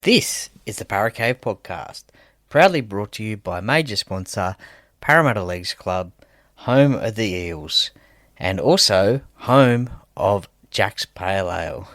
This is the Para Cave Podcast, proudly brought to you by major sponsor Parramatta Leagues Club, home of the Eels, and also home of Jack's Pale Ale.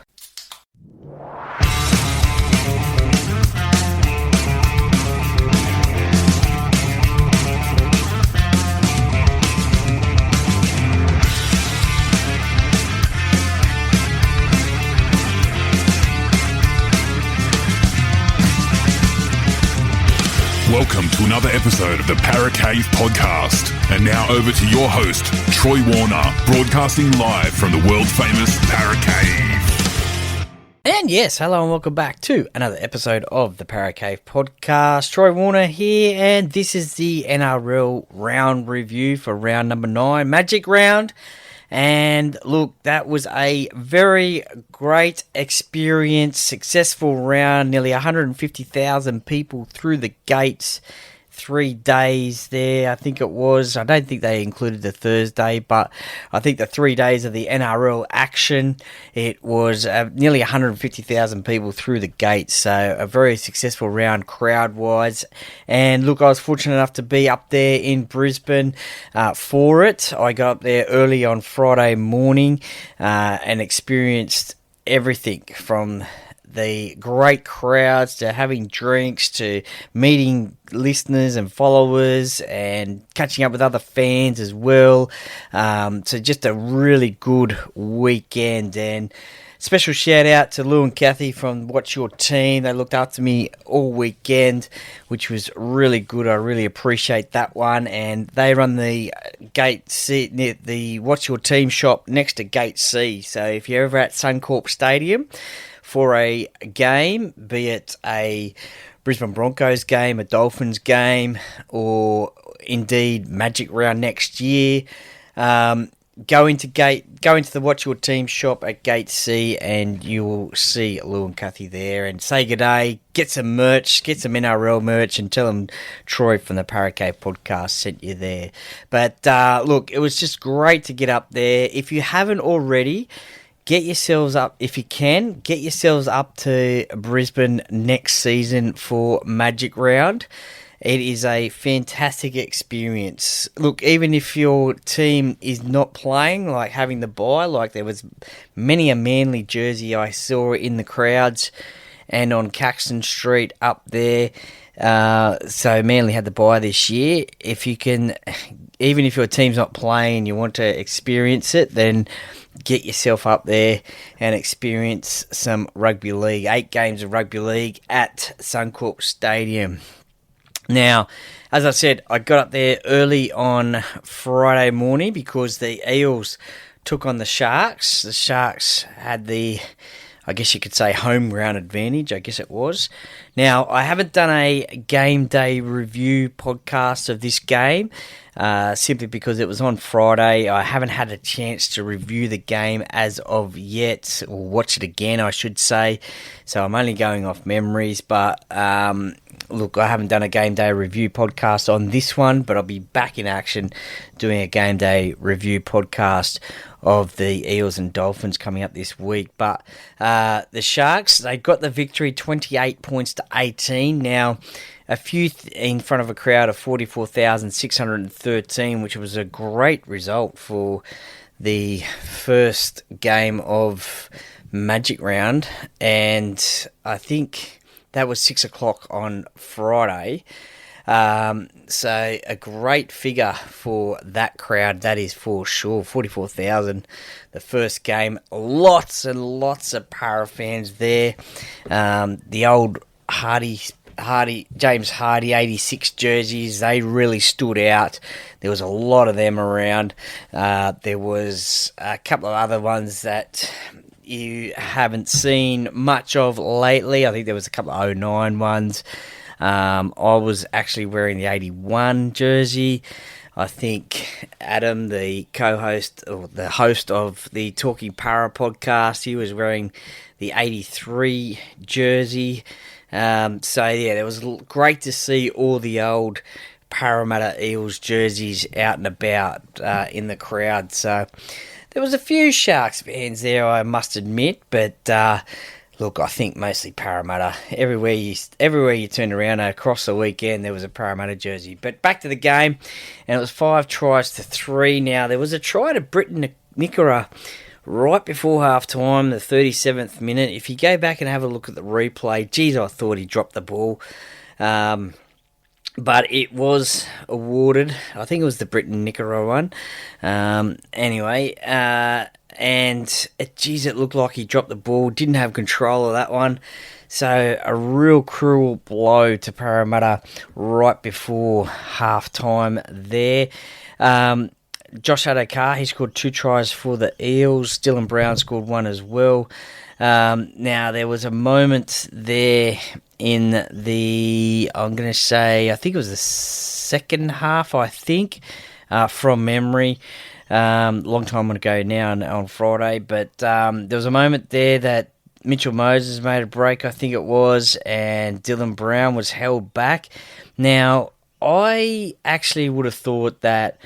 Welcome to another episode of the Para Cave Podcast. And now over to your host, Troy Warner, broadcasting live from the world-famous Para Cave. And yes, hello and welcome back to another episode of the Para Cave Podcast. Troy Warner here, and this is the NRL round review for round number 9, Magic Round. And look, that was a very great experience, successful round, nearly 150,000 people through the gates, 3 days there, I think it was. I don't think they included the Thursday, but I think the 3 days of the NRL action, it was nearly 150,000 people through the gates, so a very successful round crowd-wise. And look, I was fortunate enough to be up there in Brisbane for it. I got up there early on Friday morning and experienced everything from the great crowds to having drinks to meeting listeners and followers and catching up with other fans as well. So just a really good weekend, and special shout out to Lou and Kathy from What's Your Team. They looked after me all weekend, which was really good. I really appreciate that one. And they run the Gate C, the What's Your Team shop next to Gate C. So if you're ever at Suncorp Stadium for a game, be it a Brisbane Broncos game, a Dolphins game, or indeed Magic Round next year, go into the Watch Your Team shop at Gate C, and you will see Lou and Kathy there. And say good day, get some merch, get some NRL merch, and tell them Troy from the Para Cave Podcast sent you there. But look, it was just great to get up there. If you haven't already, get yourselves up, if you can, get yourselves up to Brisbane next season for Magic Round. It is a fantastic experience. Look, even if your team is not playing, like having the bye, like there was many a Manly jersey I saw in the crowds and on Caxton Street up there. So Manly had the bye this year. If you can, even if your team's not playing and you want to experience it, then get yourself up there and experience some rugby league. 8 games of rugby league at Suncorp Stadium. Now, as I said, I got up there early on Friday morning because the Eels took on the Sharks. The Sharks had the, I guess you could say, home ground advantage, I guess it was. Now, I haven't done a game day review podcast of this game, simply because it was on Friday. I haven't had a chance to review the game as of yet, or watch it again, I should say. So I'm only going off memories, but look, I haven't done a game day review podcast on this one, but I'll be back in action doing a game day review podcast of the Eels and Dolphins coming up this week. But the Sharks, they got the victory 28 points to 18. Now, a few in front of a crowd of 44,613, which was a great result for the first game of Magic Round. And I think that was 6 o'clock on Friday. So a great figure for that crowd, that is for sure. 44,000, the first game. Lots and lots of Para fans there. The old James Hardy 86 jerseys, they really stood out. There was a lot of them around. There was a couple of other ones that you haven't seen much of lately. I think there was a couple of 09 ones. I was actually wearing the 81 jersey. I think Adam, the co-host or the host of the Talking Para podcast, he was wearing the 83 jersey. So yeah, it was great to see all the old Parramatta Eels jerseys out and about in the crowd. So there was a few Sharks fans there, I must admit, but Look, I think mostly Parramatta. Everywhere you turned around across the weekend, there was a Parramatta jersey. But back to the game, and it was 5-3. Now, there was a try to Britton Nickera right before half-time, the 37th minute. If you go back and have a look at the replay, geez, I thought he dropped the ball. But it was awarded. I think it was the Britton Nickera one. And it looked like he dropped the ball, didn't have control of that one. So a real cruel blow to Parramatta right before half-time there. Josh Adokar, he scored 2 tries for the Eels. Dylan Brown scored 1 as well. Now, there was a moment there in I think it was the second half, from memory. Long time ago now on Friday, but there was a moment there that Mitchell Moses made a break, I think it was, and Dylan Brown was held back. Now, I actually would have thought that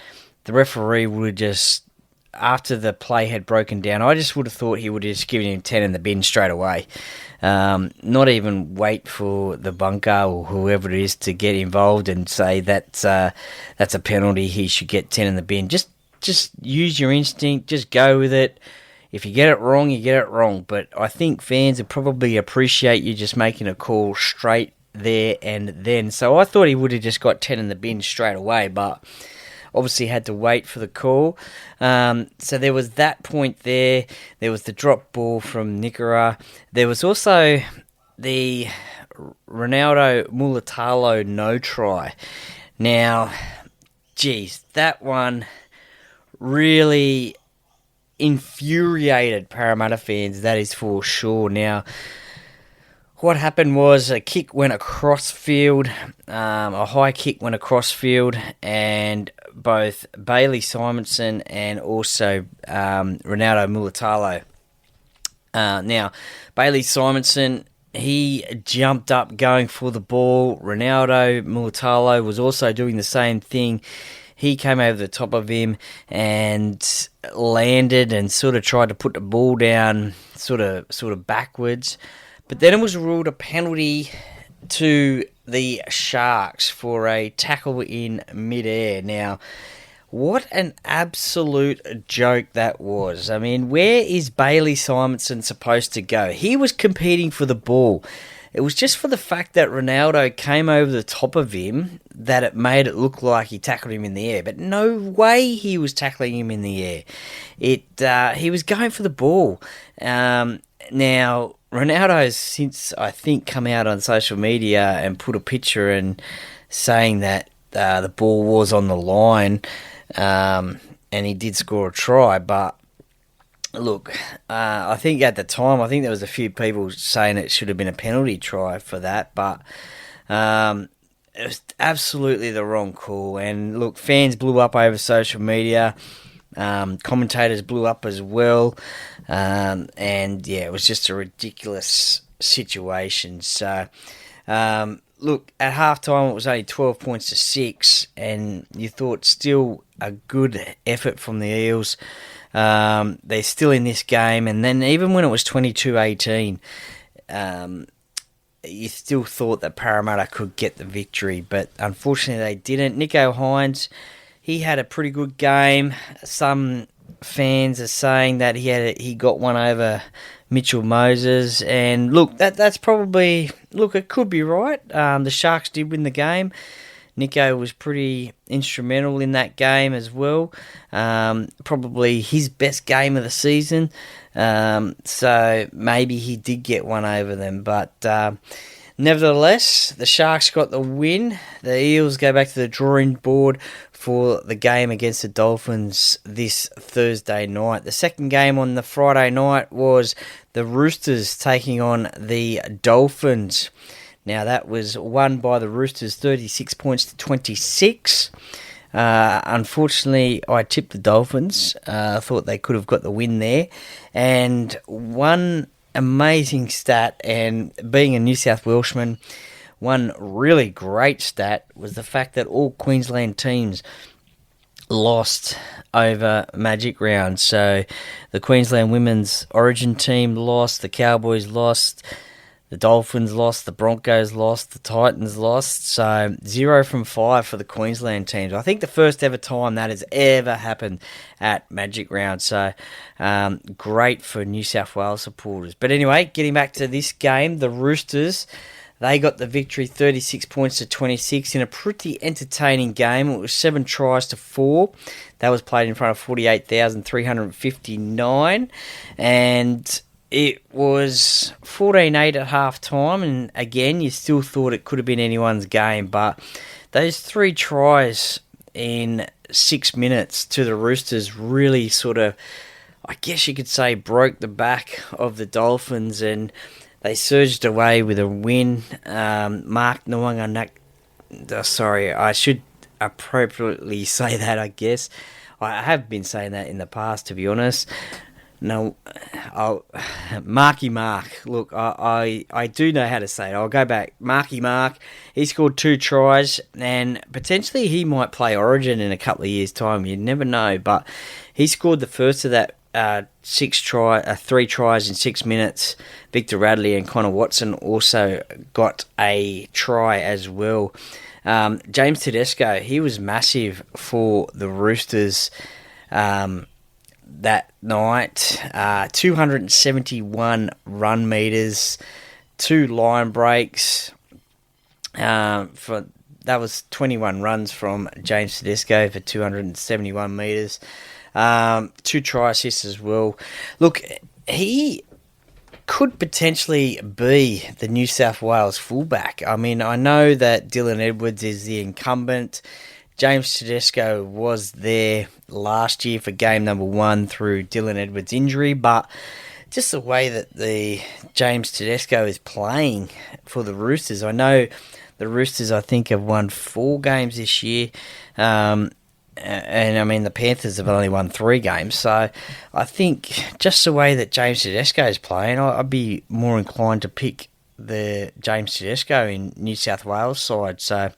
the referee would have just, after the play had broken down, I just would have thought he would have just given him 10 in the bin straight away. Not even wait for the bunker or whoever it is to get involved and say that's a penalty, he should get 10 in the bin. Just use your instinct, just go with it. If you get it wrong, you get it wrong. But I think fans would probably appreciate you just making a call straight there and then. So I thought he would have just got 10 in the bin straight away, but obviously had to wait for the call. So there was that point there. There was the drop ball from Nickera. There was also the Ronaldo Mulitalo no try. Now, geez, that one really infuriated Parramatta fans, that is for sure. Now, what happened was a kick went across field, a high kick went across field, and both Bailey Simonson and also Ronaldo Mulitalo. Now, Bailey Simonson, he jumped up going for the ball. Ronaldo Mulitalo was also doing the same thing. He came over the top of him and landed and sort of tried to put the ball down sort of backwards. But then it was ruled a penalty to the Sharks for a tackle in midair. Now, what an absolute joke that was. I mean, where is Bailey Simonson supposed to go? He was competing for the ball. It was just for the fact that Ronaldo came over the top of him that it made it look like he tackled him in the air. But no way he was tackling him in the air. He was going for the ball. Now, Ronaldo's since, I think, come out on social media and put a picture and saying that the ball was on the line and he did score a try. But look, I think at the time, I think there was a few people saying it should have been a penalty try for that, but it was absolutely the wrong call. And look, fans blew up over social media, commentators blew up as well, and yeah, it was just a ridiculous situation. So, look, at halftime it was only 12 points to 6, and you thought still a good effort from the Eels. They're still in this game, and then even when it was 22-18, you still thought that Parramatta could get the victory, but unfortunately they didn't. Nicho Hynes, he had a pretty good game. Some fans are saying that he got one over Mitchell Moses, and look, that's probably, it could be right. The Sharks did win the game. Nicho was pretty instrumental in that game as well. Probably his best game of the season. So maybe he did get one over them. But nevertheless, the Sharks got the win. The Eels go back to the drawing board for the game against the Dolphins this Thursday night. The second game on the Friday night was the Roosters taking on the Dolphins. Now, that was won by the Roosters 36 points to 26. Unfortunately, I tipped the Dolphins. I thought they could have got the win there. And one amazing stat, and being a New South Welshman, one really great stat was the fact that all Queensland teams lost over Magic Round. So the Queensland Women's Origin team lost, the Cowboys lost, the Dolphins lost, the Broncos lost, the Titans lost. So 0 from 5 for the Queensland teams. I think the first ever time that has ever happened at Magic Round. So great for New South Wales supporters. But anyway, getting back to this game, the Roosters, they got the victory 36 points to 26 in a pretty entertaining game. It was 7 tries to 4. That was played in front of 48,359. And it was 14-8 at half time, and again, you still thought it could have been anyone's game, but those 3 tries in 6 minutes to the Roosters really sort of, I guess you could say, broke the back of the Dolphins, and they surged away with a win. Mark Nwanga, sorry, I should appropriately say that, I guess. I have been saying that in the past, to be honest. No, Marky Mark. Look, I do know how to say it. I'll go back. Marky Mark, he scored 2 tries, and potentially he might play Origin in a couple of years' time. You never know, but he scored the first of that 3 tries in 6 minutes. Victor Radley and Connor Watson also got a try as well. James Tedesco, he was massive for the Roosters that night. 271 run meters, 2 line breaks. That was 21 runs from James Tedesco for 271 meters. 2 try assists as well. Look, he could potentially be the New South Wales fullback. I mean, I know that Dylan Edwards is the incumbent. James Tedesco was there last year for game number 1 through Dylan Edwards' injury, but just the way that the James Tedesco is playing for the Roosters, I know the Roosters, I think, have won 4 games this year, and I mean the Panthers have only won 3 games, so I think just the way that James Tedesco is playing, I'd be more inclined to pick the James Tedesco in New South Wales side. So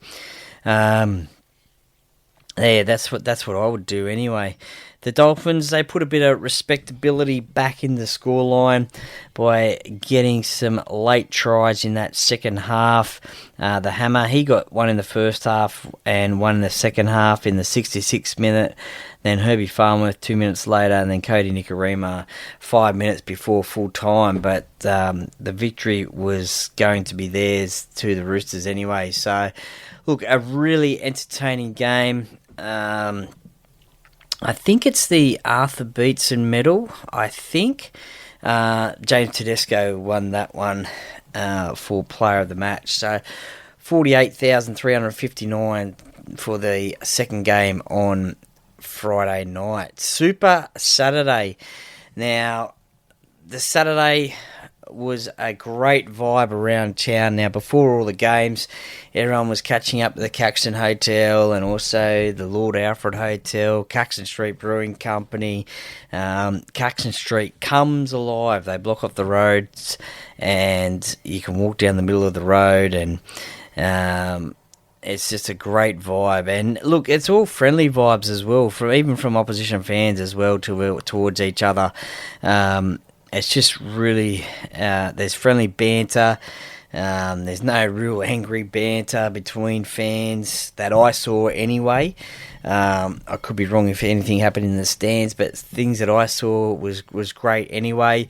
yeah, that's what I would do anyway. The Dolphins, they put a bit of respectability back in the scoreline by getting some late tries in that second half. The Hammer, he got 1 in the first half and 1 in the second half in the 66th minute. Then Herbie Farnworth 2 minutes later, and then Cody Nikorima 5 minutes before full time. But the victory was going to be theirs to the Roosters anyway. So, look, a really entertaining game. I think it's the Arthur Beetson medal. I think James Tedesco won that one for player of the match. So 48,359 for the second game on Friday night. Super Saturday. Now, the Saturday was a great vibe around town. Now, before all the games, everyone was catching up at the Caxton Hotel and also the Lord Alfred Hotel, Caxton Street Brewing Company. Caxton Street comes alive. They block off the roads and you can walk down the middle of the road, and it's just a great vibe. And look, it's all friendly vibes as well, even from opposition fans as well towards each other. It's just really, there's friendly banter. There's no real angry banter between fans that I saw anyway. I could be wrong if anything happened in the stands, but things that I saw was great anyway.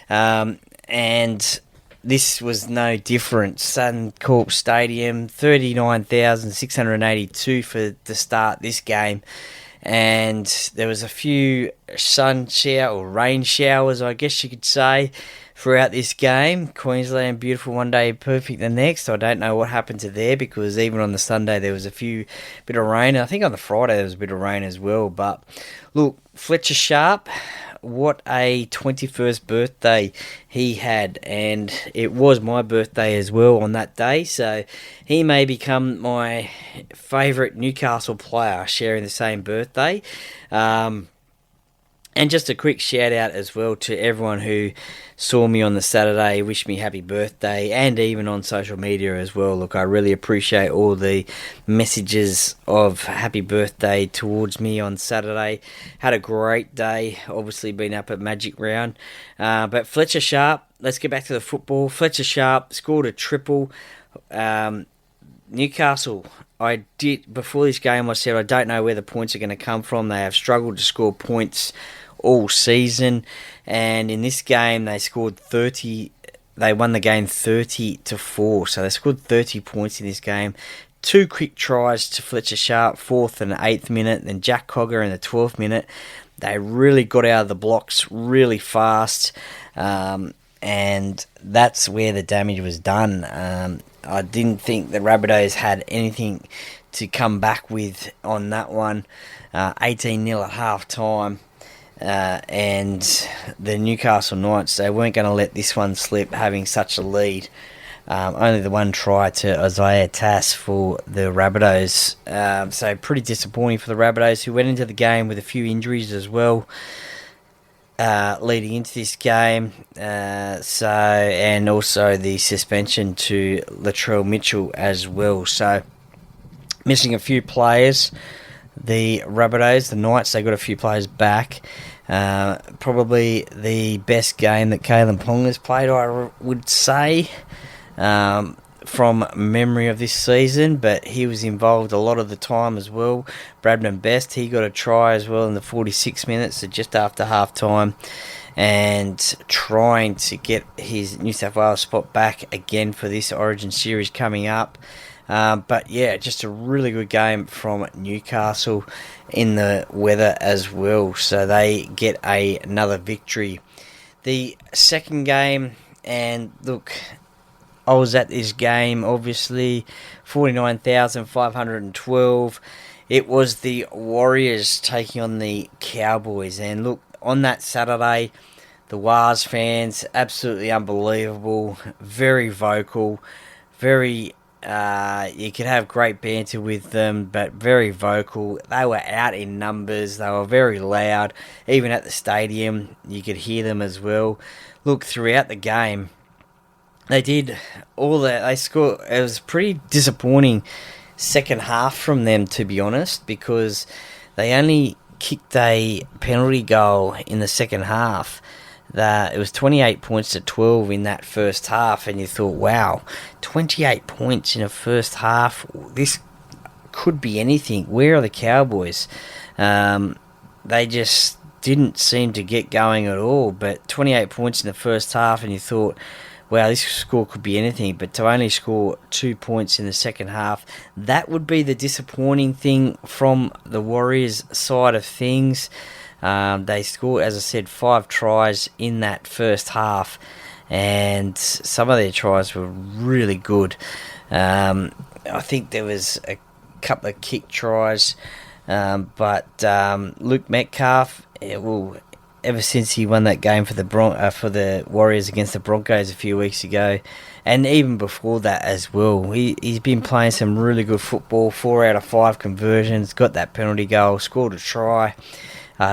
And this was no different. Suncorp Stadium, 39,682 for to start this game. And there was a few rain showers, I guess you could say, throughout this game. Queensland, beautiful one day, perfect the next. I don't know what happened to there, because even on the Sunday there was a bit of rain. I think on the Friday there was a bit of rain as well. But look, Fletcher Sharp, what a 21st birthday he had, and it was my birthday as well on that day, so he may become my favourite Newcastle player, sharing the same birthday. And And just a quick shout out as well to everyone who saw me on the Saturday, wished me happy birthday, and even on social media as well. Look, I really appreciate all the messages of happy birthday towards me on Saturday. Had a great day, obviously been up at Magic Round. But Fletcher Sharp, let's get back to the football. Fletcher Sharp scored a triple. Newcastle, before this game I said I don't know where the points are going to come from. They have struggled to score points all season, and in this game they scored 30. They won the game 30-4, so they scored 30 points in this game. 2 quick tries to Fletcher Sharp, 4th and 8th minute, then Jack Cogger in the 12th minute. They really got out of the blocks really fast, and that's where the damage was done. I didn't think the Rabbitohs had anything to come back with on that one. 18-0 at half time. And the Newcastle Knights, they weren't going to let this one slip, having such a lead. Only the one try to Isaiah Tass for the Rabbitohs. So pretty disappointing for the Rabbitohs, who went into the game with a few injuries as well, leading into this game. And also the suspension to Latrell Mitchell as well. So missing a few players. The Rabbitohs, the Knights, they got a few players back. Probably the best game that Kalen Pong has played, I would say, from memory of this season, but he was involved a lot of the time as well. Bradman Best, he got a try as well in the 46 minutes, so just after half time, and trying to get his New South Wales spot back again for this Origin series coming up. But yeah, just a really good game from Newcastle in the weather as well. So they get another victory. The second game, and look, I was at this game, obviously, 49,512. It was the Warriors taking on the Cowboys. And look, on that Saturday, the Wars fans, absolutely unbelievable, very vocal, very... you could have great banter with them, but very vocal. They were out in numbers. They were very loud. Even at the stadium, you could hear them as well. Look, throughout the game, they did all that. They scored. It was pretty disappointing second half from them, to be honest, because they only kicked a penalty goal in the second half. It was 28-12 in that first half, and you thought, wow, 28 points in a first half, this could be anything. Where are the Cowboys? They just didn't seem to get going at all, but 28 points in the first half, and you thought, wow, this score could be anything, but to only score 2 points in the second half, that would be the disappointing thing from the Warriors side of things. They scored, as I said, 5 tries in that first half, and some of their tries were really good. I think there was a couple of kick tries, but Luke Metcalf, ever since he won that game for the Warriors against the Broncos a few weeks ago, and even before that as well, he's been playing some really good football. 4 out of 5 conversions, got that penalty goal, scored a try.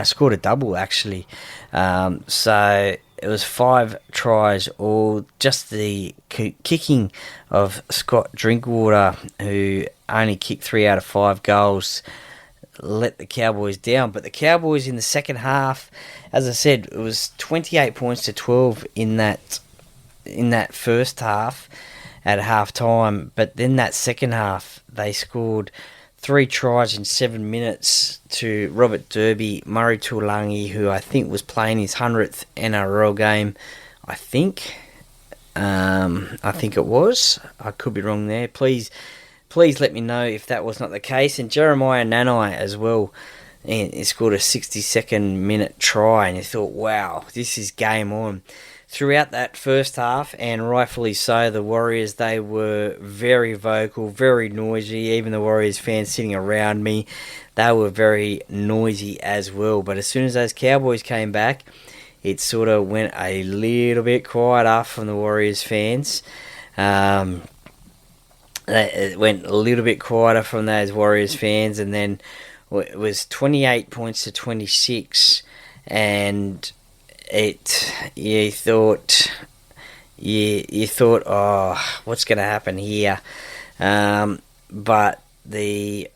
Scored a double, actually. So it was 5 tries, all just the kicking of Scott Drinkwater, who only kicked 3 out of 5 goals, let the Cowboys down. But the Cowboys in the second half, as I said, it was 28-12 in that first half at half time. But then that second half, they scored 3 tries in 7 minutes to Robert Derby, Murray Tuolangi, who I think was playing his 100th NRL game. I think it was. I could be wrong there. Please let me know if that was not the case. And Jeremiah Nanai as well. And he scored a 62nd minute try, and you thought, wow, this is game on. Throughout that first half, and rightfully so, the Warriors, they were very vocal, very noisy. Even the Warriors fans sitting around me, they were very noisy as well. But as soon as those Cowboys came back, it sort of went a little bit quieter from the Warriors fans. It went a little bit quieter from those Warriors fans, and then it was 28-26. and you thought, oh, what's going to happen here? But the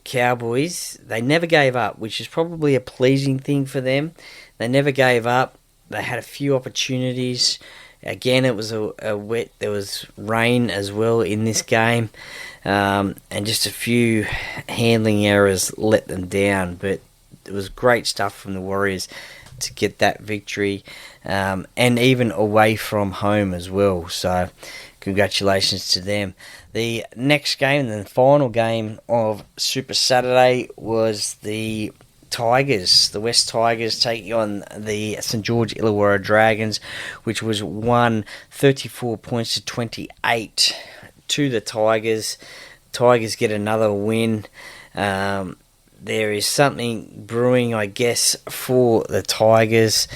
Cowboys, they never gave up, which is probably a pleasing thing for them. They never gave up. They had a few opportunities. Again, it was a wet. There was rain as well in this game, and just a few handling errors let them down. But it was great stuff from the Warriors to get that victory, and even away from home as well. So, congratulations to them. The next game, the final game of Super Saturday, was the Tigers, the West Tigers, taking on the St George Illawarra Dragons, which was won 34 points to 28 to the Tigers. Tigers get another win. There is something brewing, I guess, for the Tigers.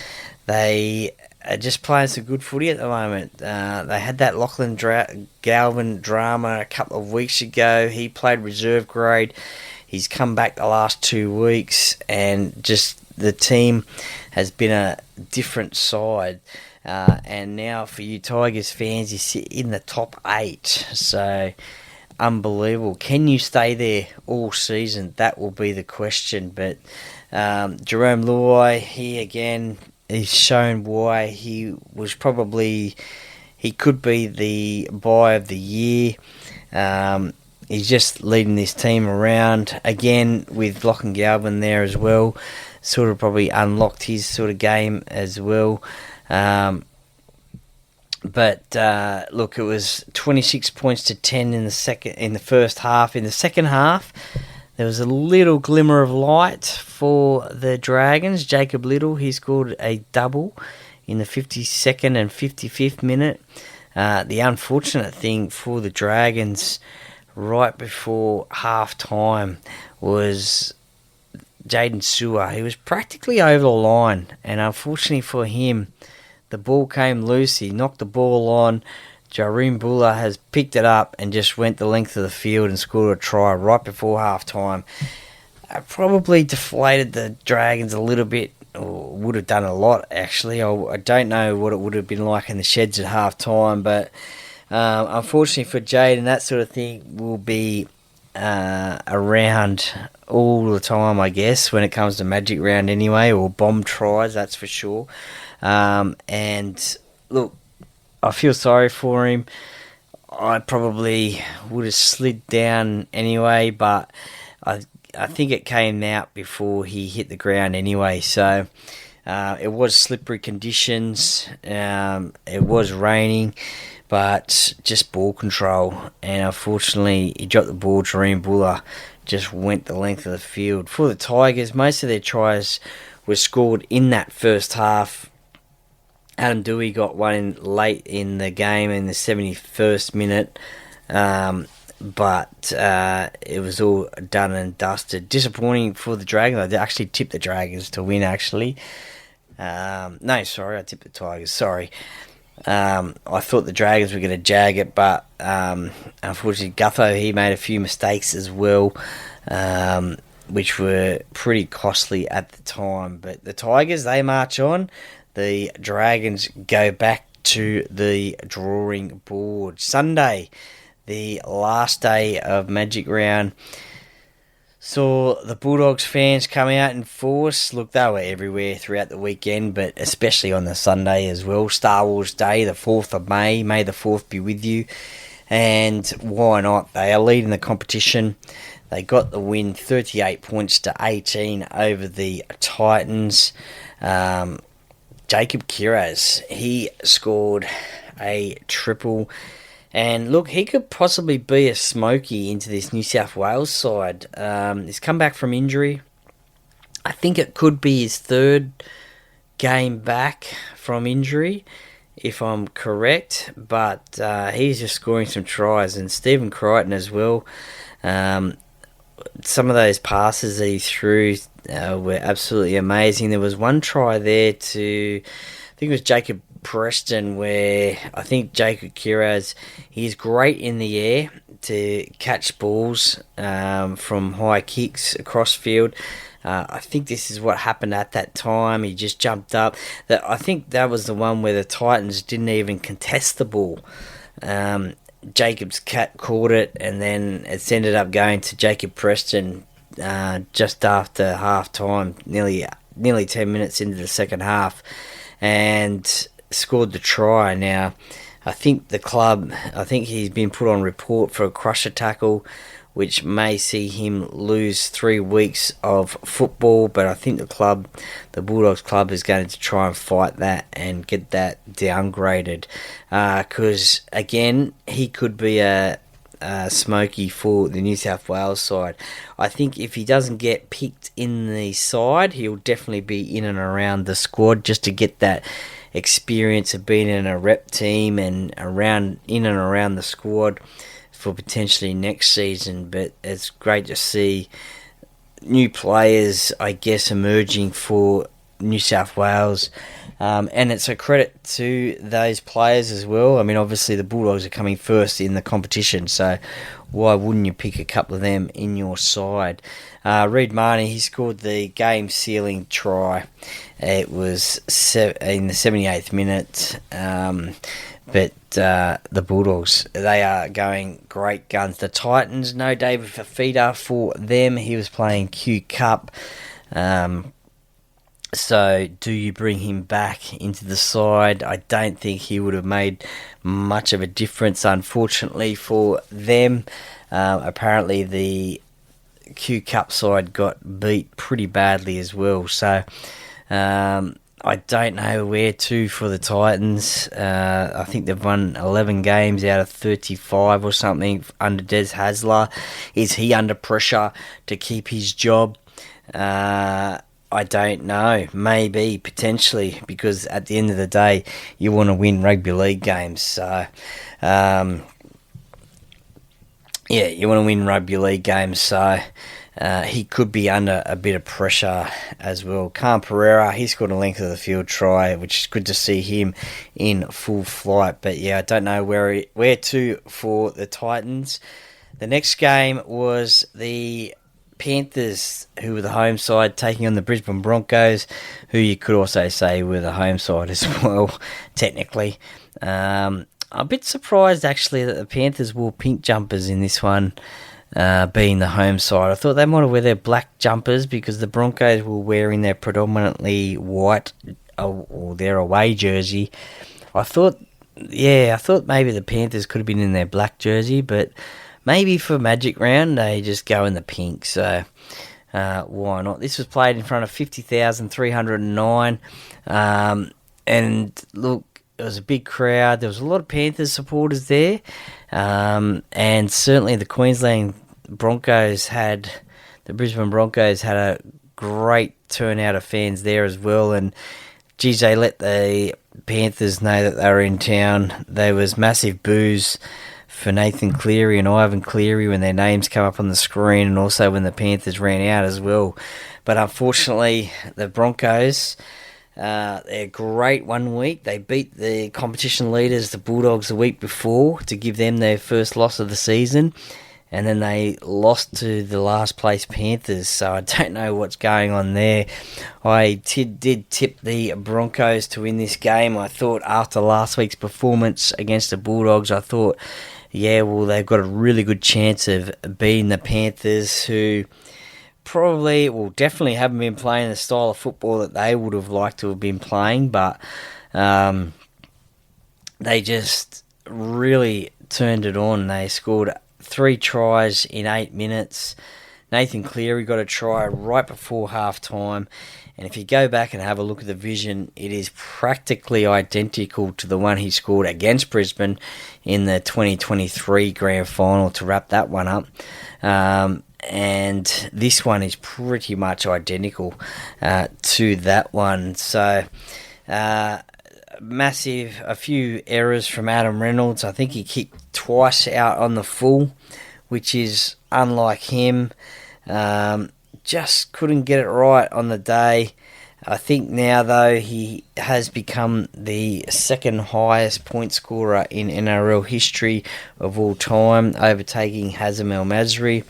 They are just playing some good footy at the moment. They had that Lachlan Galvin drama a couple of weeks ago. He played reserve grade. He's come back the last 2 weeks, and just the team has been a different side. And now for you Tigers fans, you sit in the top 8. So, unbelievable. Can you stay there all season? That will be the question. But Jerome Luai, he again, he's shown why he could be the buy of the year. He's just leading this team around. Again, with Lachlan Galvin there as well. Sort of probably unlocked his sort of game as well. But look, it was 26 points to 10 in the first half. In the second half, there was a little glimmer of light for the Dragons. Jacob Little, he scored a double in the 52nd and 55th minute. The unfortunate thing for the Dragons right before half-time was Jaden Sewer. He was practically over the line, and unfortunately for him, the ball came loose. He knocked the ball on. Jareem Buller has picked it up and just went the length of the field and scored a try right before half-time. Probably deflated the Dragons a little bit, or would have done a lot, actually. I don't know what it would have been like in the sheds at half-time, but unfortunately for Jaden, that sort of thing will be around all the time, I guess, when it comes to Magic Round anyway, or bomb tries, that's for sure. And look, I feel sorry for him. I probably would have slid down anyway, but I think it came out before he hit the ground anyway. So it was slippery conditions. It was raining, but just ball control. And unfortunately, he dropped the ball. Jareem Buller just went the length of the field. For the Tigers, most of their tries were scored in that first half. Adam Dewey got one in late in the game in the 71st minute, but it was all done and dusted. Disappointing for the Dragons. I actually tipped the Dragons to win, actually. I tipped the Tigers, sorry. I thought the Dragons were going to jag it, but unfortunately Gutho, he made a few mistakes as well, which were pretty costly at the time. But the Tigers, they march on. The Dragons go back to the drawing board. Sunday, the last day of Magic Round, saw the Bulldogs fans come out in force. Look, they were everywhere throughout the weekend, but especially on the Sunday as well. Star Wars Day, the 4th of May. May the 4th be with you. And why not? They are leading the competition. They got the win, 38 points to 18 over the Titans. Jacob Kiraz, he scored a triple. And look, he could possibly be a smoky into this New South Wales side. He's come back from injury. I think it could be his third game back from injury, if I'm correct. But he's just scoring some tries. And Stephen Crichton as well. Some of those passes that he threw were absolutely amazing. There was one try there to, I think it was Jacob Preston, where I think Jacob Kiraz, he's great in the air to catch balls from high kicks across field. I think this is what happened at that time. He just jumped up. I think that was the one where the Titans didn't even contest the ball. Jacob's cat caught it, and then it's ended up going to Jacob Preston just after half time, nearly 10 minutes into the second half, and scored the try. Now, I think he's been put on report for a crusher tackle, which may see him lose 3 weeks of football, but I think the Bulldogs club is going to try and fight that and get that downgraded, because again, he could be a smoky for the New South Wales side. I think if he doesn't get picked in the side, he'll definitely be in and around the squad just to get that experience of being in a rep team and in and around the squad for potentially next season. But it's great to see new players, I guess, emerging for New South Wales. And it's a credit to those players as well. I mean, obviously the Bulldogs are coming first in the competition, so why wouldn't you pick a couple of them in your side? Reid Marnie, he scored the game-sealing try. It was in the 78th minute. But the Bulldogs, they are going great guns. The Titans, no David Fafita for them. He was playing Q Cup. So do you bring him back into the side? I don't think he would have made much of a difference, unfortunately, for them. Apparently the Q Cup side got beat pretty badly as well. So I don't know where to for the Titans. I think they've won 11 games out of 35 or something under Des Hasler. Is he under pressure to keep his job? I don't know. Maybe, potentially, because at the end of the day, you want to win rugby league games. So, you want to win rugby league games. So, he could be under a bit of pressure as well. Khan Pereira, he scored a length of the field try, which is good to see him in full flight. But yeah, I don't know where to for the Titans. The next game was the Panthers, who were the home side, taking on the Brisbane Broncos, who you could also say were the home side as well, technically. I'm a bit surprised, actually, that the Panthers wore pink jumpers in this one, being the home side. I thought they might have wear their black jumpers because the Broncos were wearing their predominantly white or their away jersey. I thought maybe the Panthers could have been in their black jersey, but maybe for Magic Round they just go in the pink. So why not? This was played in front of 50,309, and look, it was a big crowd. There was a lot of Panthers supporters there, and certainly the Brisbane Broncos had a great turnout of fans there as well. And geez, they let the Panthers know that they were in town. There was massive boos for Nathan Cleary and Ivan Cleary when their names come up on the screen, and also when the Panthers ran out as well. But unfortunately, the Broncos, they're great one week. They beat the competition leaders, the Bulldogs, the week before to give them their first loss of the season. And then they lost to the last place Panthers. So I don't know what's going on there. I did tip the Broncos to win this game. I thought after last week's performance against the Bulldogs, I thought, they've got a really good chance of beating the Panthers, who definitely haven't been playing the style of football that they would have liked to have been playing, but they just really turned it on. They scored 3 tries in 8 minutes. Nathan Cleary got a try right before half time, and if you go back and have a look at the vision, it is practically identical to the one he scored against Brisbane in the 2023 grand final to wrap that one up. And this one is pretty much identical to that one. So, a few errors from Adam Reynolds. I think he kicked twice out on the full, which is unlike him. Just couldn't get it right on the day. I think now, though, he has become the second highest point scorer in NRL history of all time, overtaking Hazem El Masri.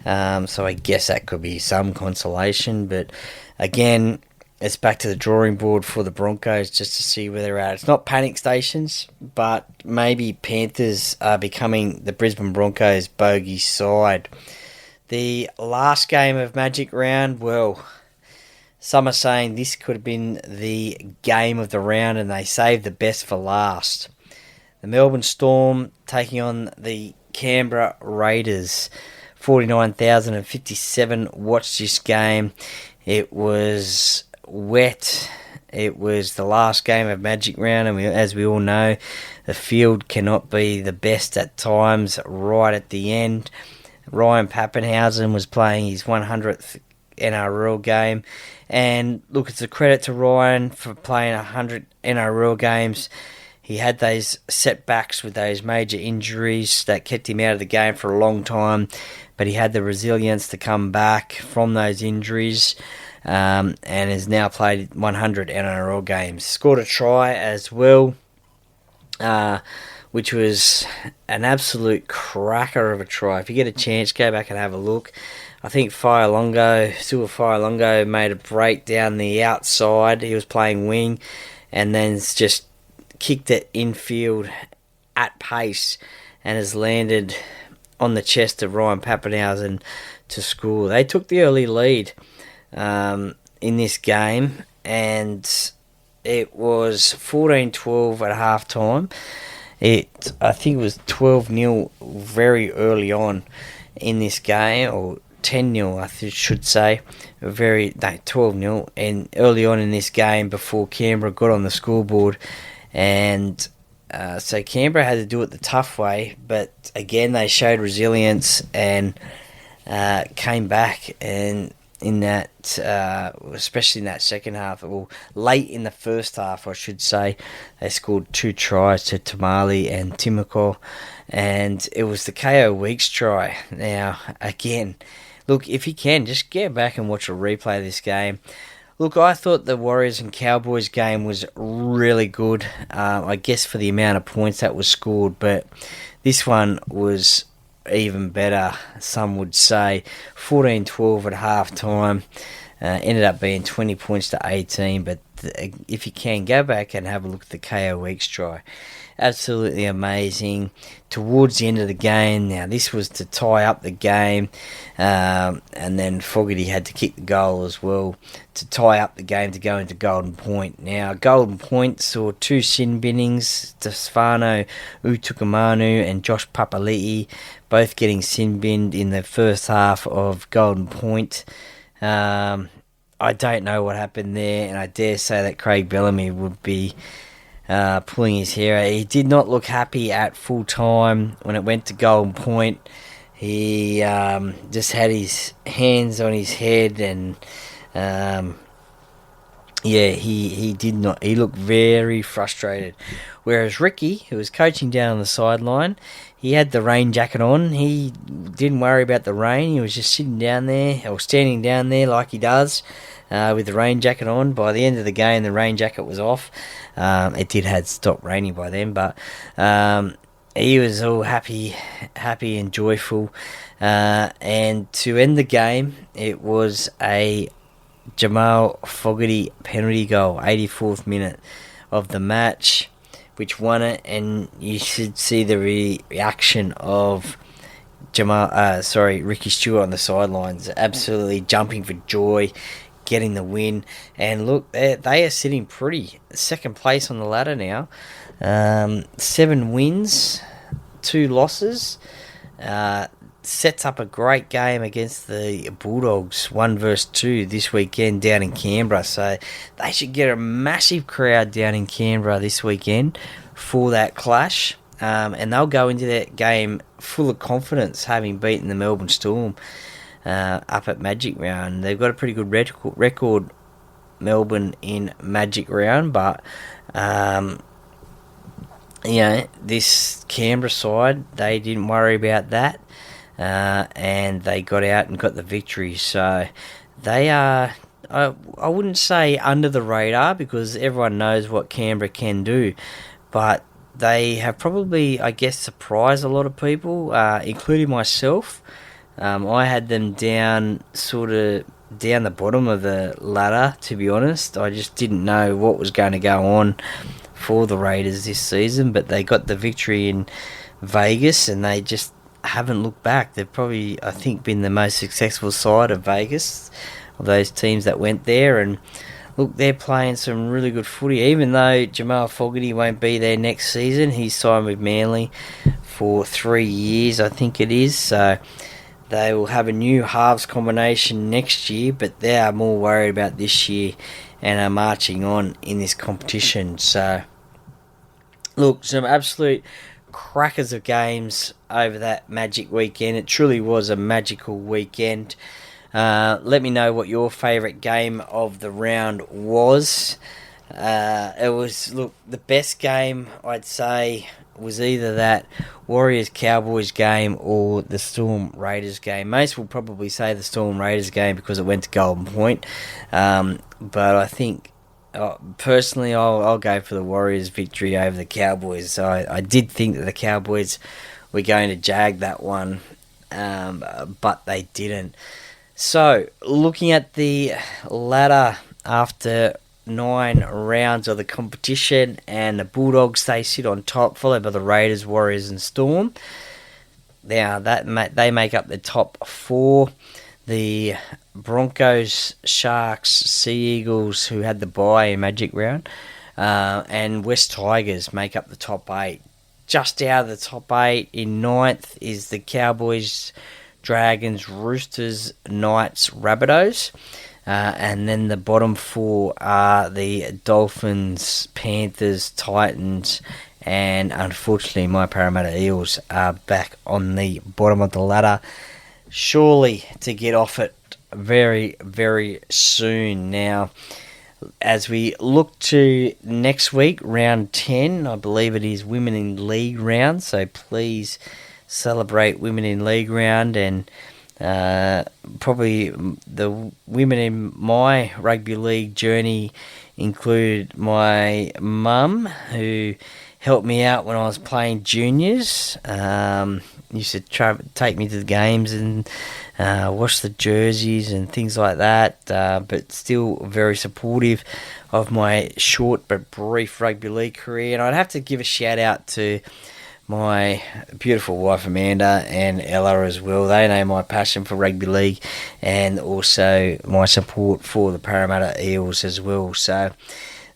So I guess that could be some consolation. But again, it's back to the drawing board for the Broncos just to see where they're at. It's not panic stations, but maybe Panthers are becoming the Brisbane Broncos bogey side. The last game of Magic Round, well, some are saying this could have been the game of the round and they saved the best for last. The Melbourne Storm taking on the Canberra Raiders. 49,057 watched this game. It was wet. It was the last game of Magic Round, and as we all know, the field cannot be the best at times right at the end. Ryan Pappenhausen was playing his 100th NRL game, and look, it's a credit to Ryan for playing 100 NRL games. He had those setbacks with those major injuries that kept him out of the game for a long time, but he had the resilience to come back from those injuries, and has now played 100 NRL games. Scored a try as well, which was an absolute cracker of a try. If you get a chance, go back and have a look. I think Silva Fire made a break down the outside. He was playing wing, and then just kicked it infield at pace and has landed on the chest of Ryan Pappenhausen to score. They took the early lead in this game, and it was 14-12 at half time. I think it was 12-0 very early on in this game, or 10-0 I should say. 12-0 and early on in this game before Canberra got on the scoreboard. And so Canberra had to do it the tough way, but again they showed resilience and came back, and in that, especially in that second half, well, late in the first half I should say, they scored 2 tries to Tamale and Timoko, and it was the KO Weeks try. Now again, look, if you can, just get back and watch a replay of this game. Look, I thought the Warriors and Cowboys game was really good, I guess for the amount of points that was scored, but this one was even better, some would say. 14-12 at half time, ended up being 20 points to 18, but if you can, go back and have a look at the KO Weeks try. Absolutely amazing. Towards the end of the game, now this was to tie up the game, and then Fogarty had to kick the goal as well to tie up the game to go into Golden Point. Now, Golden Point saw 2 sin binnings, Stefano Utukamanu and Josh Papali'i, both getting sin binned in the first half of Golden Point. I don't know what happened there, and I dare say that Craig Bellamy would be pulling his hair out. He did not look happy at full time when it went to Golden Point. He just had his hands on his head, and he did not. He looked very frustrated. Whereas Ricky, who was coaching down on the sideline, he had the rain jacket on. He didn't worry about the rain. He was just sitting down there, or standing down there like he does, with the rain jacket on. By the end of the game, the rain jacket was off. It had stopped raining by then, but he was all happy and joyful. And to end the game, it was a Jamal Fogarty penalty goal, 84th minute of the match, which won it. And you should see the reaction of Ricky Stewart on the sidelines, absolutely jumping for joy, getting the win. And look, they are sitting pretty, second place on the ladder now. 7 wins, 2 losses. Sets up a great game against the Bulldogs, 1 versus 2 this weekend down in Canberra. So they should get a massive crowd down in Canberra this weekend for that clash. And they'll go into that game full of confidence, having beaten the Melbourne Storm up at Magic Round. They've got a pretty good record, Melbourne, in Magic Round, but this Canberra side, they didn't worry about that, and they got out and got the victory. So they are, I wouldn't say under the radar, because everyone knows what Canberra can do, but they have probably, I guess, surprised a lot of people, including myself. I had them down down the bottom of the ladder, to be honest. I just didn't know what was going to go on for the Raiders this season, but they got the victory in Vegas and they just haven't looked back. They've probably, I think, been the most successful side of Vegas, of those teams that went there. And look, they're playing some really good footy, even though Jamal Fogarty won't be there next season. He's signed with Manly for 3 years, I think it is. So they will have a new halves combination next year, but they are more worried about this year and are marching on in this competition. So, look, some absolute crackers of games over that Magic weekend. It truly was a magical weekend. Let me know what your favourite game of the round was. It was, look, the best game, I'd say, was either that Warriors-Cowboys game or the Storm-Raiders game. Most will probably say the Storm-Raiders game because it went to Golden Point. But I think, personally, I'll go for the Warriors' victory over the Cowboys. So I did think that the Cowboys were going to jag that one, but they didn't. So, looking at the ladder after 9 rounds of the competition, and the Bulldogs, they sit on top, followed by the Raiders, Warriors and Storm. Now, they make up the top 4. The Broncos, Sharks, Sea Eagles, who had the bye in Magic Round, and West Tigers make up the top 8. Just out of the top 8 in 9th is the Cowboys, Dragons, Roosters, Knights, Rabbitohs. And then the bottom 4 are the Dolphins, Panthers, Titans, and unfortunately my Parramatta Eels are back on the bottom of the ladder, surely to get off it very, very soon. Now, as we look to next week, round 10, I believe it is Women in League round, so please celebrate Women in League round. And probably the women in my rugby league journey include my mum, who helped me out when I was playing juniors. Used to take me to the games and wash the jerseys and things like that, but still very supportive of my short but brief rugby league career. And I'd have to give a shout out to my beautiful wife Amanda and Ella as well. They know my passion for rugby league and also my support for the Parramatta Eels as well. So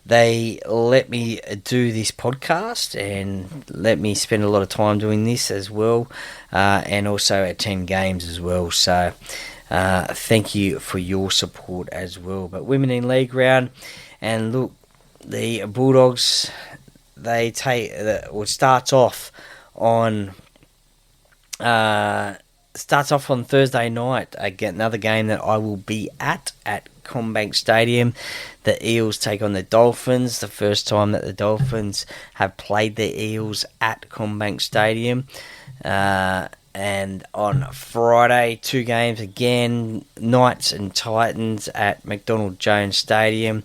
they let me do this podcast and let me spend a lot of time doing this as well, and also attend games as well. So thank you for your support as well. But Women in League round, and look, the Bulldogs, they starts off on Thursday night. Again, another game that I will be at CommBank Stadium. The Eels take on the Dolphins. The first time that the Dolphins have played the Eels at CommBank Stadium. And on Friday, 2 games again, Knights and Titans at McDonald Jones Stadium.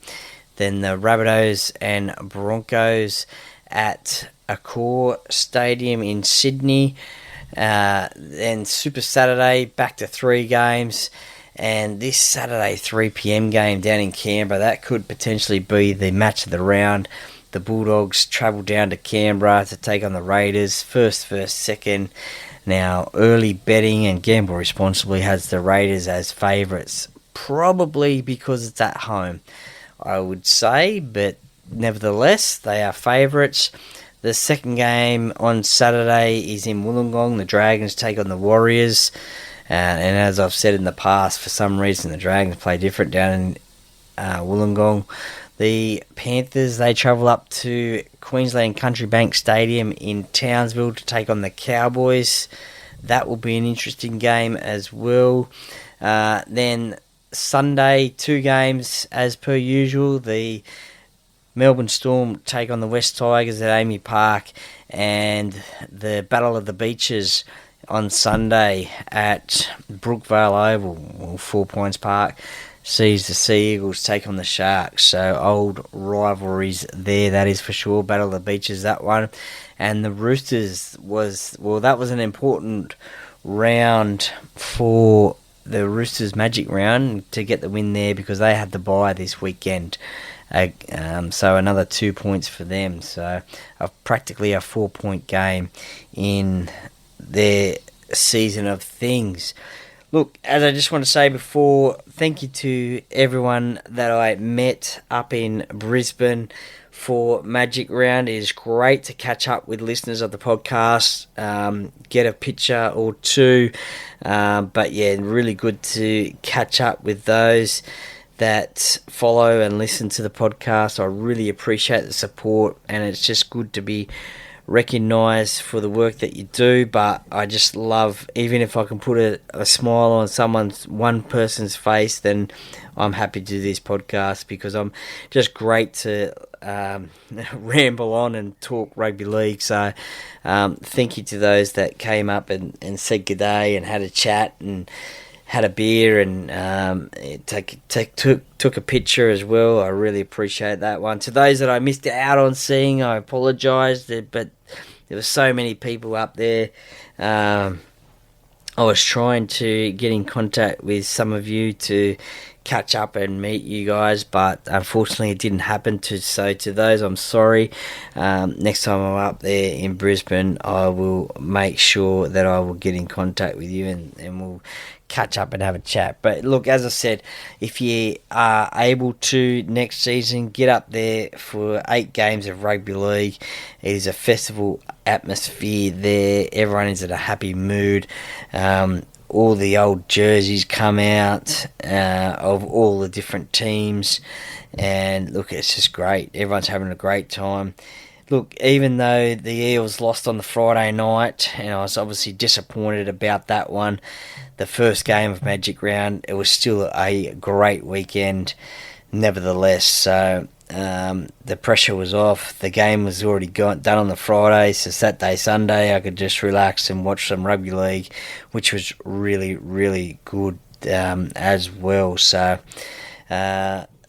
Then the Rabbitohs and Broncos at Accor Stadium in Sydney. Then Super Saturday, back to 3 games. And this Saturday, 3 p.m. game down in Canberra, that could potentially be the match of the round. The Bulldogs travel down to Canberra to take on the Raiders. First, second. Now, early betting and gamble responsibly has the Raiders as favourites. Probably because it's at home, I would say. But nevertheless, they are favourites. The second game on Saturday is in Wollongong. The Dragons take on the Warriors. And as I've said in the past, for some reason the Dragons play different down in Wollongong. The Panthers, they travel up to Queensland Country Bank Stadium in Townsville to take on the Cowboys. That will be an interesting game as well. Then Sunday, 2 games as per usual. The Melbourne Storm take on the West Tigers at Amy Park, and the Battle of the Beaches on Sunday at Brookvale Oval, or 4 Points Park, sees the Sea Eagles take on the Sharks. So old rivalries there, that is for sure. Battle of the Beaches, that one. And the Roosters that was an important round for the Roosters Magic round to get the win there because they had the bye this weekend. So another 2 points for them. So practically a 4-point game in their season of things. Look, as I just want to say before, thank you to everyone that I met up in Brisbane for Magic Round. It is great to catch up with listeners of the podcast, get a picture or two. But yeah, really good to catch up with those that follow and listen to the podcast. I really appreciate the support, and it's just good to be recognised for the work that you do. But I just love, even if I can put a smile on one person's face, then I'm happy to do this podcast because I'm just great to ramble on and talk rugby league. So thank you to those that came up and said good day and had a chat and had a beer and took a picture as well. I really appreciate that one. To those that I missed out on seeing, I apologise, but there were so many people up there. I was trying to get in contact with some of you to catch up and meet you guys, but unfortunately it didn't happen. So to those, I'm sorry. Next time I'm up there in Brisbane, I will make sure that I will get in contact with you and we'll catch up and have a chat. But look, as I said, if you are able to next season, get up there for 8 games of rugby league. It is a festival atmosphere there. Everyone is in a happy mood. All the old jerseys come out of all the different teams, and look, it's just great. Everyone's having a great time. Look, even though the Eels lost on the Friday night, and I was obviously disappointed about that one, the first game of Magic Round, it was still a great weekend nevertheless. So the pressure was off. The game was already done on the Friday, so Saturday, Sunday, I could just relax and watch some rugby league, which was really, really good as well. So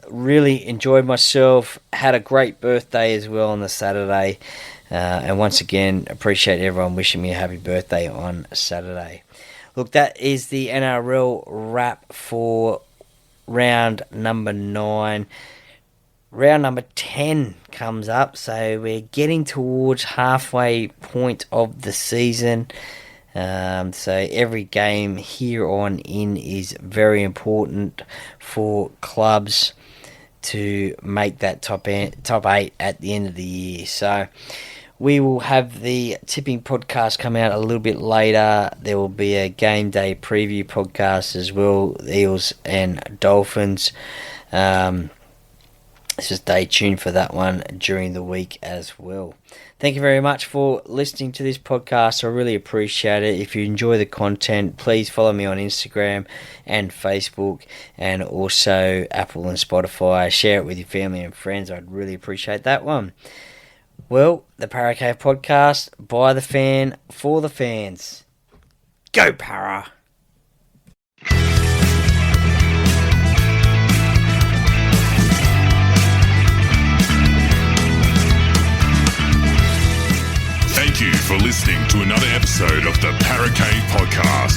really enjoyed myself. Had a great birthday as well on the Saturday. And once again, appreciate everyone wishing me a happy birthday on Saturday. Look, that is the NRL wrap for round number 9. Round number 10 comes up, so we're getting towards halfway point of the season. So every game here on in is very important for clubs to make that top 8 at the end of the year. So we will have the tipping podcast come out a little bit later. There will be a game day preview podcast as well, Eels and Dolphins. So stay tuned for that one during the week as well. Thank you very much for listening to this podcast. I really appreciate it. If you enjoy the content, please follow me on Instagram and Facebook, and also Apple and Spotify. Share it with your family and friends. I'd really appreciate that one. Well, the Para Cave podcast, by the fan, for the fans. Go Para! Thank you for listening to another episode of the Para Cave podcast.